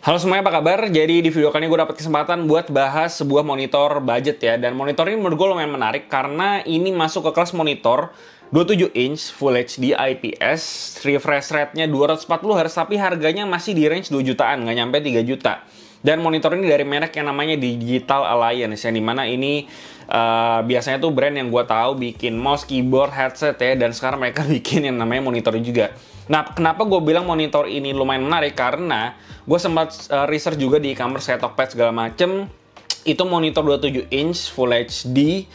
Halo semuanya, apa kabar? Jadi di video kali ini gue dapat kesempatan buat bahas sebuah monitor budget ya. Dan monitor ini menurut gue lumayan menarik karena ini masuk ke kelas monitor 27 inch Full HD IPS, refresh rate-nya 240 Hz, tapi harganya masih di range 2 jutaan, nggak nyampe 3 juta. Dan monitor ini dari merek yang namanya Digital Alliance, yang dimana ini biasanya tuh brand yang gue tahu bikin mouse, keyboard, headset ya, dan sekarang mereka bikin yang namanya monitor juga. Nah, kenapa gue bilang monitor ini lumayan menarik? Karena gue sempat research juga di e-commerce kayak Tokped segala macem. Itu monitor 27 inch Full HD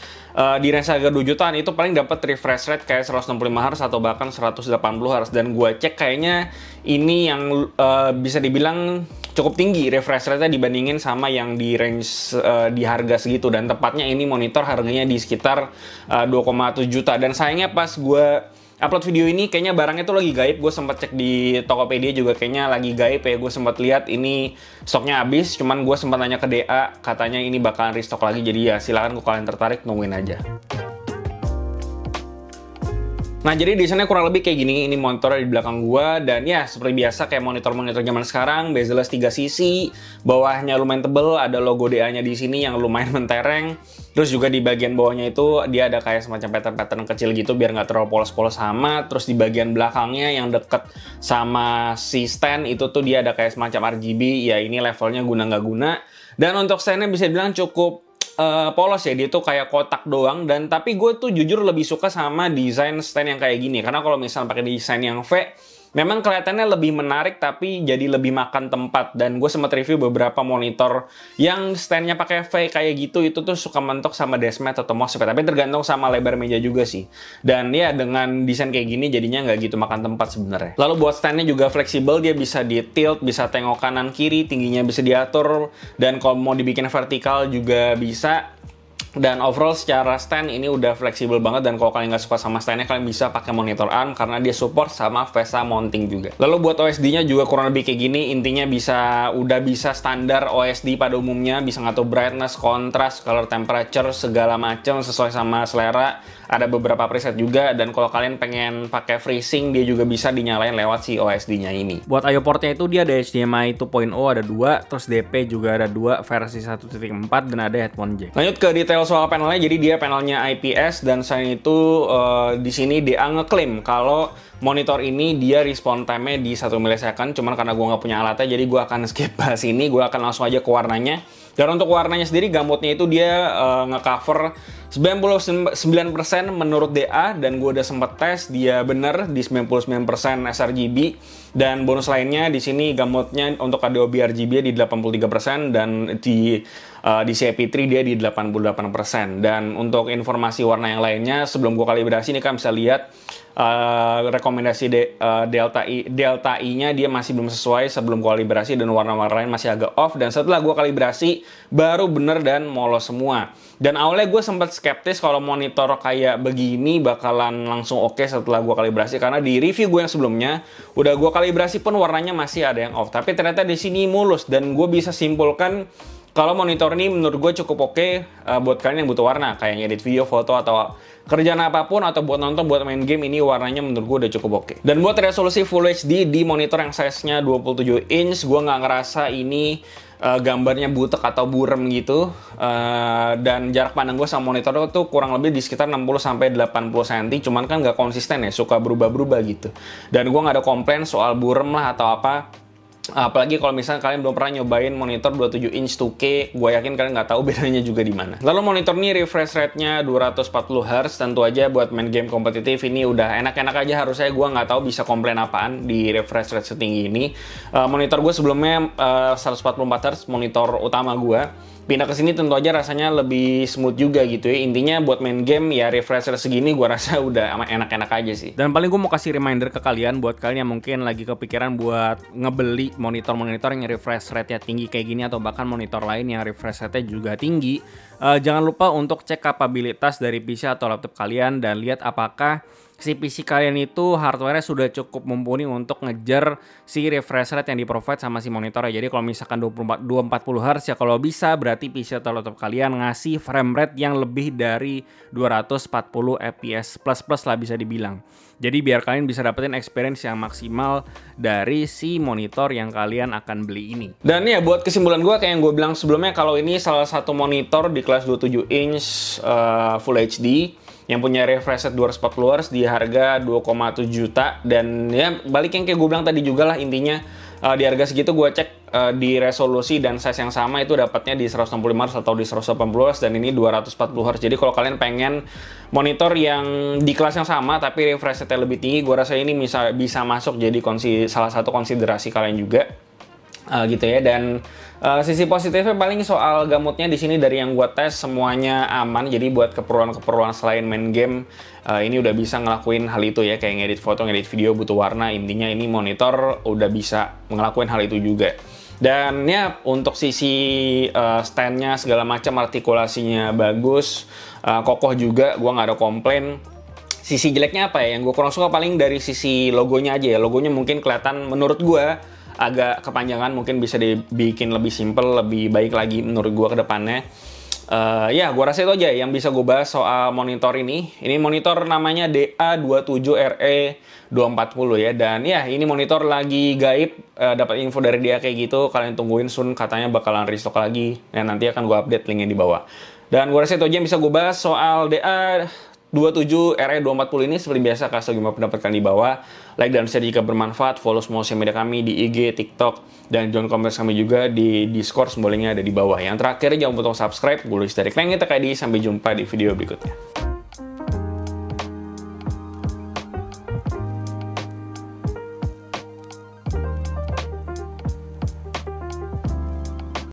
di range harga 2 jutaan itu paling dapat refresh rate kayak 165 Hz atau bahkan 180 Hz. Dan gue cek kayaknya ini yang bisa dibilang cukup tinggi refresh rate-nya dibandingin sama yang di range di harga segitu. Dan tepatnya ini monitor harganya di sekitar 2,7 juta. Dan sayangnya pas gue upload video ini kayaknya barangnya tuh lagi gaib. Gue sempat cek di Tokopedia juga kayaknya lagi gaib ya. Gue sempat lihat ini stoknya habis. Cuman gue sempat nanya ke DA, katanya ini bakalan restock lagi. Jadi ya silakan kalau kalian tertarik nungguin aja. Nah, jadi desainnya kurang lebih kayak gini. Ini monitor di belakang gua, dan ya seperti biasa kayak monitor-monitor zaman sekarang, bezel 3 sisi, bawahnya lumayan tebel, ada logo DA-nya di sini yang lumayan mentereng. Terus juga di bagian bawahnya itu dia ada kayak semacam pattern-pattern kecil gitu biar nggak terlalu polos-polos sama. Terus di bagian belakangnya yang deket sama si stand itu tuh dia ada kayak semacam RGB. Ya ini levelnya guna nggak guna. Dan untuk standnya bisa dibilang cukup polos ya, dia tuh kayak kotak doang. Dan tapi gue tuh jujur lebih suka sama desain stand yang kayak gini, karena kalau misalnya pakai desain yang V memang kelihatannya lebih menarik tapi jadi lebih makan tempat. Dan gue sempat review beberapa monitor yang standnya pakai V kayak gitu, itu tuh suka mentok sama deskmat atau mousepad, tapi tergantung sama lebar meja juga sih. Dan ya dengan desain kayak gini jadinya nggak gitu makan tempat sebenarnya. Lalu buat standnya juga fleksibel, dia bisa di tilt, bisa tengok kanan kiri, tingginya bisa diatur, dan kalau mau dibikin vertikal juga bisa. Dan overall secara stand ini udah fleksibel banget, dan kalau kalian nggak suka sama standnya kalian bisa pakai monitor ARM karena dia support sama VESA mounting juga. Lalu buat OSD-nya juga kurang lebih kayak gini, intinya udah bisa standar OSD pada umumnya, bisa ngatur brightness, kontras, color temperature, segala macam sesuai sama selera. Ada beberapa preset juga, dan kalau kalian pengen pakai FreeSync dia juga bisa dinyalain lewat si OSD-nya ini. Buat I/O portnya itu dia ada HDMI 2.0 ada 2, terus DP juga ada 2 versi 1.4, dan ada headphone jack. Lanjut ke detail soal panelnya, jadi dia panelnya IPS, dan selain itu di sini dia ngeklaim kalau monitor ini dia respon time-nya di 1 milisecond. Cuman karena gue nggak punya alatnya, jadi gue akan skip bahas ini. Gue akan langsung aja ke warnanya. Dan untuk warnanya sendiri, gamutnya itu dia ngecover 99% menurut DA, dan gue udah sempet tes, dia bener di 99% sRGB. Dan bonus lainnya di sini gamutnya untuk Adobe RGB di 83%, dan di CP3 dia di 88%. Dan untuk informasi warna yang lainnya, sebelum gue kalibrasi ini kan bisa lihat rekomendasi delta I-nya dia masih belum sesuai sebelum kalibrasi, dan warna-warna lain masih agak off. Dan setelah gue kalibrasi baru bener dan molos semua. Dan awalnya gue sempat skeptis kalau monitor kayak begini bakalan langsung oke setelah gue kalibrasi, karena di review gue yang sebelumnya udah gue kalibrasi pun warnanya masih ada yang off. Tapi ternyata di sini mulus, dan gue bisa simpulkan kalau monitor ini menurut gue cukup oke buat kalian yang butuh warna, kayak ngedit video, foto, atau kerjaan apapun, atau buat nonton, buat main game, ini warnanya menurut gue udah cukup oke. Dan buat resolusi Full HD di monitor yang size-nya 27 inch, gue nggak ngerasa ini gambarnya butek atau burem gitu. Dan jarak pandang gue sama monitor itu kurang lebih di sekitar 60-80 cm, cuman kan nggak konsisten ya, suka berubah-berubah gitu. Dan gue nggak ada komplain soal burem lah atau apa. Apalagi kalau misalnya kalian belum pernah nyobain monitor 27 inch 2K, gue yakin kalian nggak tahu bedanya juga di mana. Lalu monitor ini refresh rate-nya 240 Hz, tentu aja buat main game kompetitif ini udah enak-enak aja harusnya. Gue nggak tahu bisa komplain apaan di refresh rate setinggi ini. Monitor gue sebelumnya 144 Hz, monitor utama gue. Pindah ke sini tentu aja rasanya lebih smooth juga gitu ya. Intinya buat main game ya refresh rate segini gue rasa udah enak-enak aja sih. Dan paling gue mau kasih reminder ke kalian, buat kalian yang mungkin lagi kepikiran buat ngebeli monitor-monitor yang refresh rate-nya tinggi kayak gini, atau bahkan monitor lain yang refresh rate-nya juga tinggi, jangan lupa untuk cek kapabilitas dari PC atau laptop kalian dan lihat apakah si PC kalian itu hardware-nya sudah cukup mumpuni untuk ngejar si refresh rate yang di-provide sama si monitor ya. Jadi kalau misalkan 240 Hz ya kalau bisa berarti PC atau laptop kalian ngasih frame rate yang lebih dari 240 fps plus lah bisa dibilang. Jadi biar kalian bisa dapetin experience yang maksimal dari si monitor yang kalian akan beli ini. Dan ya buat kesimpulan gue kayak yang gue bilang sebelumnya, kalau ini salah satu monitor di kelas 27 inch Full HD yang punya refresh rate 240 Hz di harga 2,7 juta. Dan ya balik yang kayak gue bilang tadi juga lah, intinya di harga segitu gue cek di resolusi dan size yang sama itu dapatnya di 165 Hz atau di 180 Hz, dan ini 240 Hz. Jadi kalau kalian pengen monitor yang di kelas yang sama tapi refresh rate lebih tinggi, gue rasa ini bisa masuk jadi salah satu konsiderasi kalian juga. Gitu ya. Dan sisi positifnya paling soal gamutnya di sini dari yang gue tes semuanya aman. Jadi buat keperluan selain main game ini udah bisa ngelakuin hal itu ya, kayak ngedit foto, ngedit video butuh warna. Intinya ini monitor udah bisa ngelakuin hal itu juga. Dan ya untuk sisi standnya segala macam, artikulasinya bagus, kokoh juga, gue nggak ada komplain. Sisi jeleknya apa ya? Yang gue kurang suka paling dari sisi logonya aja ya. Logonya mungkin kelihatan menurut gue agak kepanjangan, mungkin bisa dibikin lebih simple, lebih baik lagi menurut gue ke depannya. Ya, gue rasa itu aja yang bisa gue bahas soal monitor ini. Ini monitor namanya DA27RE240 ya. Dan ya, ini monitor lagi gaib, dapat info dari dia kayak gitu. Kalian tungguin soon, katanya bakalan restock lagi. Dan nanti akan gue update linknya di bawah. Dan gue rasa itu aja yang bisa gue bahas soal DA27RE240 ini. Seperti biasa, kasih gimana pendapat kalian di bawah. Like dan share jika bermanfaat. Follow semua sosial media kami di IG, TikTok, dan join komunitas kami juga di Discord. Semua linknya ada di bawah. Yang terakhir, jangan lupa untuk subscribe. Gue Luis dari Kleng, kita KD. Sampai jumpa di video berikutnya.